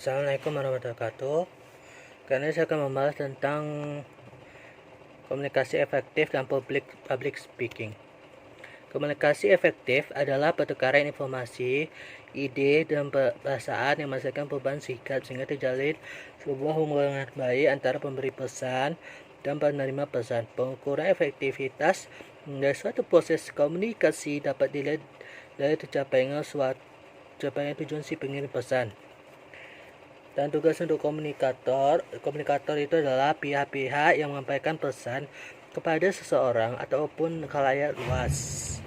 Assalamualaikum warahmatullahi wabarakatuh. Kali ini saya akan membahas tentang komunikasi efektif dan public speaking. Komunikasi efektif adalah pertukaran informasi, ide, dan perasaan yang menghasilkan perubahan sikap sehingga terjalin sebuah hubungan baik antara pemberi pesan dan penerima pesan. Pengukuran efektivitas dari suatu proses komunikasi dapat dilihat dari tercapainya tujuan si pengirim pesan. Dan tugas untuk komunikator itu adalah pihak-pihak yang menyampaikan pesan kepada seseorang ataupun khalayak luas.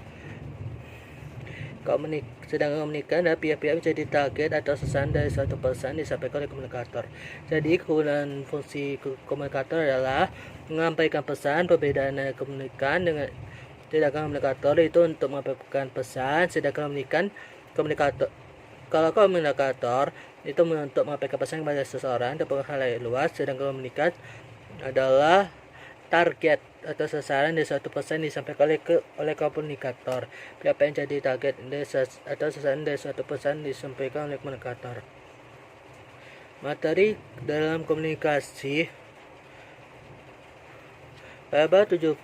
Sedangkan komunikan adalah pihak-pihak menjadi target atau sasaran dari suatu pesan disampaikan oleh komunikator. Jadi kegunaan fungsi komunikator adalah menyampaikan pesan. Perbedaan dari komunikan dengan komunikator itu untuk menyampaikan pesan, sedangkan komunikator itu untuk menyampaikan pesan kepada seseorang atau khalayak luas, sedangkan komunikat adalah target atau sasaran dari suatu pesan disampaikan oleh komunikator. Siapa yang jadi target atau sasaran dari suatu pesan disampaikan oleh komunikator. Materi dalam komunikasi verbal 7%.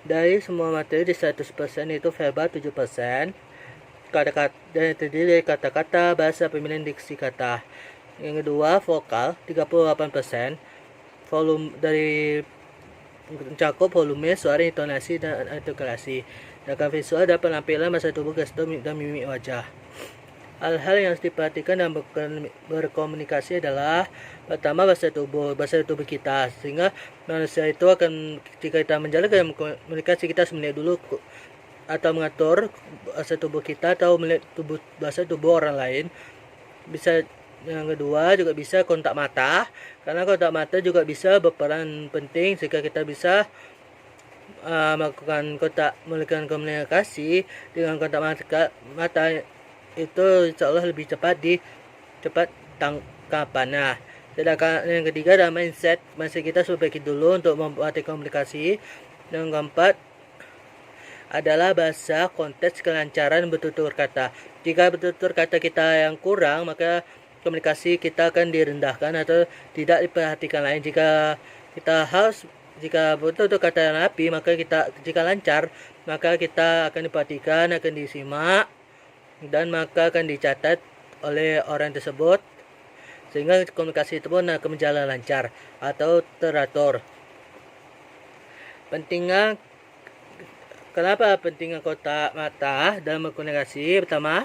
Dari semua materi di 100% itu verbal 7%. Kata-kata dan terdiri dari kata-kata, bahasa, pemilihan diksi kata. Yang kedua, vokal 38%. Volume dari mencakup volume, suara, intonasi, dan artikulasi. Sedangkan visual dan penampilan bahasa tubuh, gestur, dan mimik wajah. Hal-hal yang harus diperhatikan dalam berkomunikasi adalah pertama bahasa tubuh kita, sehingga manusia itu akan, jika kita menjalankan komunikasi, kita harus melihat dulu atau mengatur bahasa tubuh kita atau melihat bahasa tubuh orang lain. Bisa yang kedua juga bisa kontak mata, karena kontak mata juga bisa berperan penting jika kita bisa melakukan komunikasi dengan kontak mata itu insya Allah lebih cepat tangkapannya. Sedangkan yang ketiga adalah mindset kita harus perbaiki dulu untuk membuat komunikasi. Yang keempat adalah bahasa, konteks, kelancaran bertutur kata. Jika bertutur kata kita yang kurang, maka komunikasi kita akan direndahkan atau tidak diperhatikan lain. Jika bertutur kata yang rapi, maka jika lancar, maka kita akan diperhatikan, akan disimak, dan maka akan dicatat oleh orang tersebut, sehingga komunikasi itu pun akan berjalan lancar atau teratur. Kenapa pentingnya kontak mata dalam berkomunikasi? Pertama,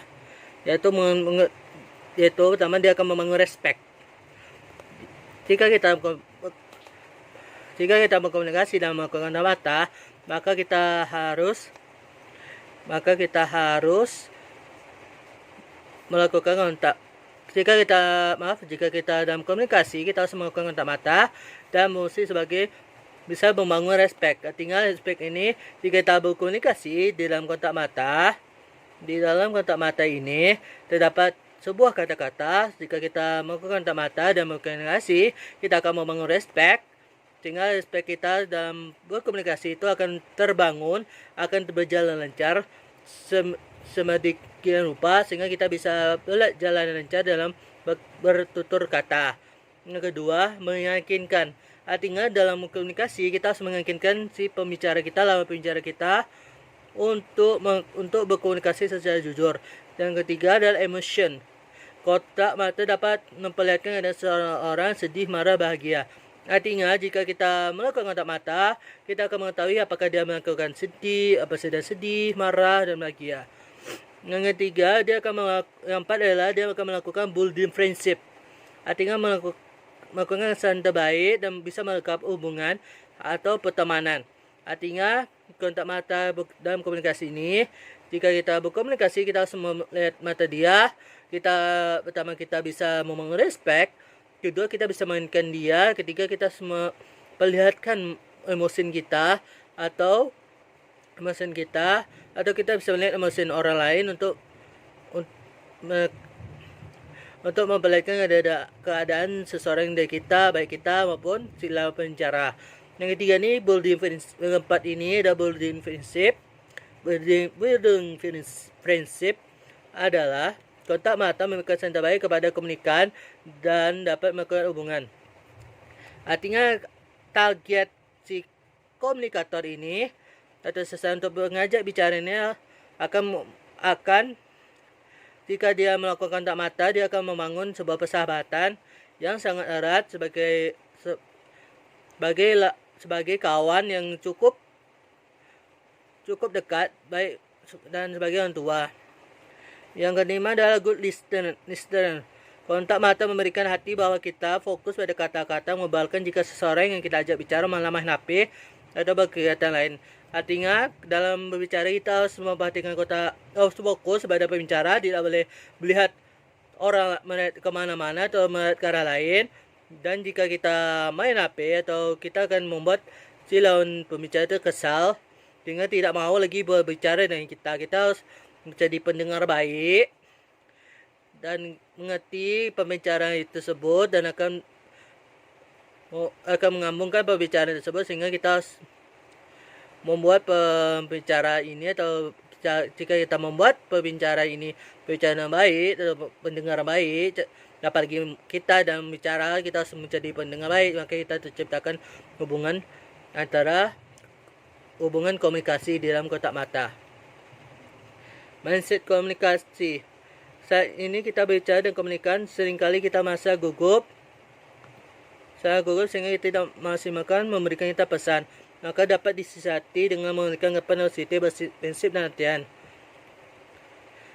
yaitu pertama dia akan membangun respect. Jika kita berkomunikasi dalam melakukan kontak mata, maka kita harus melakukan kontak. Jika kita dalam komunikasi, kita harus melakukan kontak mata dan mesti sebagai bisa membangun respect. Artinya respect ini, jika kita berkomunikasi di dalam kontak mata, ini terdapat sebuah kata-kata. Jika kita melakukan kontak mata dan berkomunikasi, kita akan membangun respect, sehingga respect kita dalam berkomunikasi itu akan terbangun, akan berjalan lancar sedemikian rupa sehingga kita bisa berjalan lancar dalam bertutur kata. Yang kedua, meyakinkan. Artinya dalam komunikasi kita harus meyakinkan si lawan pembicara kita untuk berkomunikasi secara jujur. Dan ketiga adalah emotion. Kontak mata dapat memperlihatkan ada seorang sedih, marah, bahagia. Artinya jika kita melakukan kontak mata, kita akan mengetahui apakah dia melakukan sedang sedih, marah, dan bahagia. Yang ketiga, yang empat adalah dia akan melakukan building friendship. Artinya melakukan kesan terbaik dan bisa melengkapi hubungan atau pertemanan. Artinya kontak mata dalam komunikasi ini, jika kita berkomunikasi, kita harus melihat mata dia. Pertama kita bisa membangun respect, kedua kita bisa mainkan dia, ketiga kita harus memperlihatkan emosi kita atau kita bisa melihat emosi orang lain untuk memperlihatkan ada keadaan seseorang dari kita, baik kita maupun si lawan pembicara. Yang ketiga ini keempat ini ada building friendship. Building friendship adalah kontak mata memberikan kesan terbaik kepada komunikan dan dapat melakukan hubungan. Artinya target si komunikator ini atau seseorang untuk mengajak bicaranya akan jika dia melakukan kontak mata, dia akan membangun sebuah persahabatan yang sangat erat sebagai kawan yang cukup dekat, baik dan sebagai orang tua. Yang kelima adalah good listener. Kontak mata memberikan hati bahwa kita fokus pada kata-kata, membatalkan jika seseorang yang kita ajak bicara malah main HP atau berkegiatan lain. Artinya dalam berbicara kita harus memperhatikan harus fokus pada pembicara, tidak boleh melihat orang melihat kemana-mana atau melihat ke arah lain. Dan jika kita main HP atau kita akan membuat si lawan pembicara itu kesal sehingga tidak mau lagi berbicara dengan kita harus menjadi pendengar baik dan mengerti pembicaraan tersebut dan akan mengambungkan pembicaraan tersebut sehingga kita harus membuat pembicara ini atau jika kita membuat pembicara ini pembicara baik atau pendengar baik, apalagi kita dalam bicara kita harus menjadi pendengar baik, maka kita terciptakan hubungan komunikasi di dalam kontak mata. Mindset komunikasi. Saat ini kita bicara dan komunikasi, seringkali kita merasa gugup sehingga kita tidak maksimalkan memberikan kita pesan. Maka dapat disisati dengan memberikan kepada positif, prinsip dan latihan.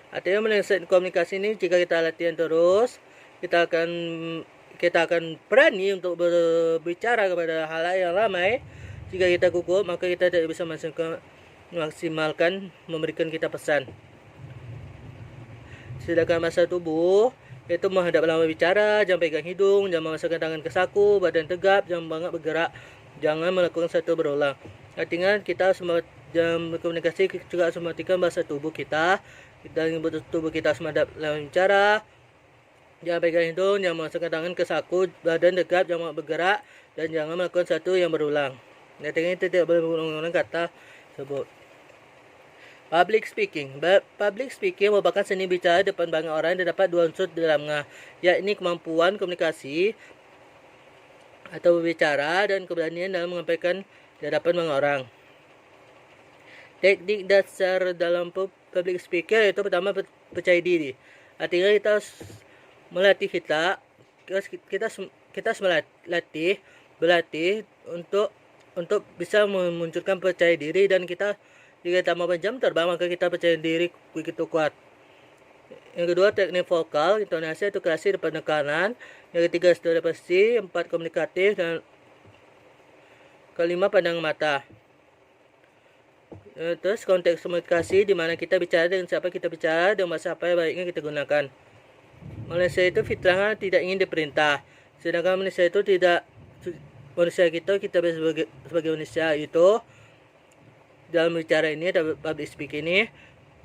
Artinya mindset komunikasi ini jika kita latihan terus, kita akan berani untuk berbicara kepada halayak yang ramai. Jika kita gugup, maka kita tidak bisa maksimalkan memberikan kita pesan. Sedangkan bahasa tubuh yaitu menghadap lawan bicara, jangan pegang hidung, jangan memasukkan tangan ke saku, badan tegap, jangan banget bergerak, jangan melakukan satu berulang. Artinya kita dalam berkomunikasi juga harus memperhatikan bahasa tubuh kita dan tubuh kita harus menghadap lawan bicara, jangan pegang hidung, jangan memasukkan tangan ke saku, badan tegap, jangan bergerak, dan jangan melakukan satu yang berulang. Artinya kita tidak boleh mengulang kata tersebut. Public speaking. Public speaking merupakan seni bicara depan banyak orang dan dapat dua unsur dalamnya, yakni kemampuan komunikasi atau berbicara dan keberanian dalam menyampaikan di hadapan banyak orang. Teknik dasar dalam public speaking yaitu pertama percaya diri. Artinya kita harus melatih kita harus berlatih untuk bisa memunculkan percaya diri, dan jika kita mau jam terbang maka kita percaya diri begitu kuat. Yang kedua teknik vokal, intonasi atau kreasi depan tekanan. Yang ketiga stabilisasi, empat komunikatif, dan kelima pandang mata. Terus konteks komunikasi di mana kita bicara dengan siapa kita bicara dan bahasa apa yang baiknya kita gunakan. Manusia itu fitrahnya tidak ingin diperintah, sedangkan manusia kita sebagai manusia itu dalam bicara ini, dalam public speaking ini,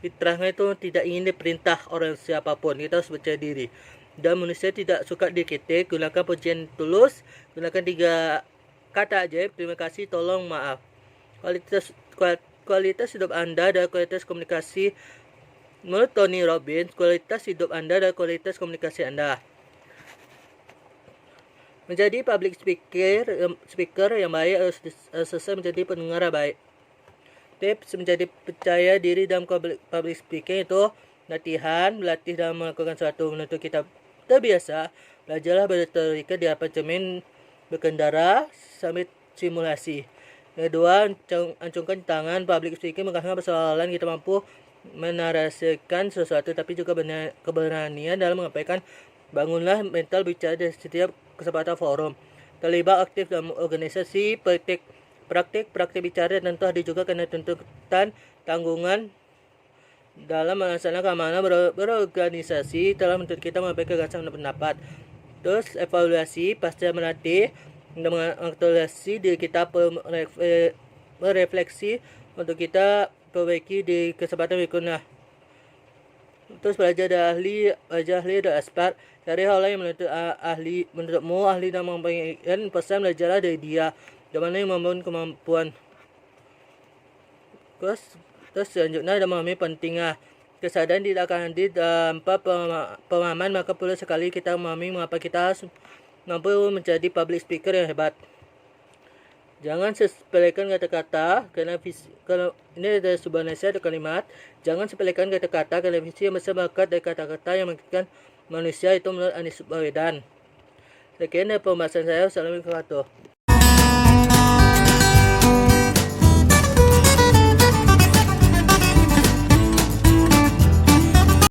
fitrahnya itu tidak ingin diperintah orang siapapun. Kita harus percaya diri. Dan manusia tidak suka dikritik. Gunakan pujian tulus, gunakan 3 kata ajaib: terima kasih, tolong, maaf. Kualitas hidup Anda dan kualitas komunikasi. Menurut Tony Robbins, kualitas hidup Anda dan kualitas komunikasi Anda. Menjadi public speaker yang baik harus selesai menjadi pendengar baik. Tips menjadi percaya diri dalam public speaking itu berlatih dalam melakukan sesuatu. Untuk kita terbiasa, belajarlah berretorika di hadapan cermin, berkendara sambil simulasi. Kedua, ancungkan tangan. Public speaking bukanlah persoalan kita mampu menarasikan sesuatu, tapi juga keberanian dalam menyampaikan. Bangunlah mental bicara di setiap kesempatan forum. Terlibat aktif dalam organisasi, praktik bicara tentu ada juga kena tuntutan tanggungan dalam melaksanakan amanah berorganisasi telah menuntut kita menyampaikan gagasan dan pendapat. Terus evaluasi pasca melatih dan mengaktualisasi diri kita, merefleksi untuk kita perbaiki di kesempatan berikutnya. Terus belajar dari ahli dan expert. Cari hal lain menurutmu ahli dan memberikan pesan, belajarlah dari dia. Bagaimana yang membangun kemampuan. Terus selanjutnya ada memahami pentingnya kesadaran tidak akan hadir tanpa pemahaman, maka perlu sekali kita memahami mengapa kita harus mampu menjadi public speaker yang hebat. Jangan sepelekan kata-kata karena kalau ini ada sebuah nasihat atau kalimat. Jangan sepelekan kata-kata karena visi yang besar bakat dari kata-kata yang mengakibatkan manusia itu menurut Anies Baswedan. Sekian pembahasan saya. Assalamualaikum warahmatullahi wabarakatuh.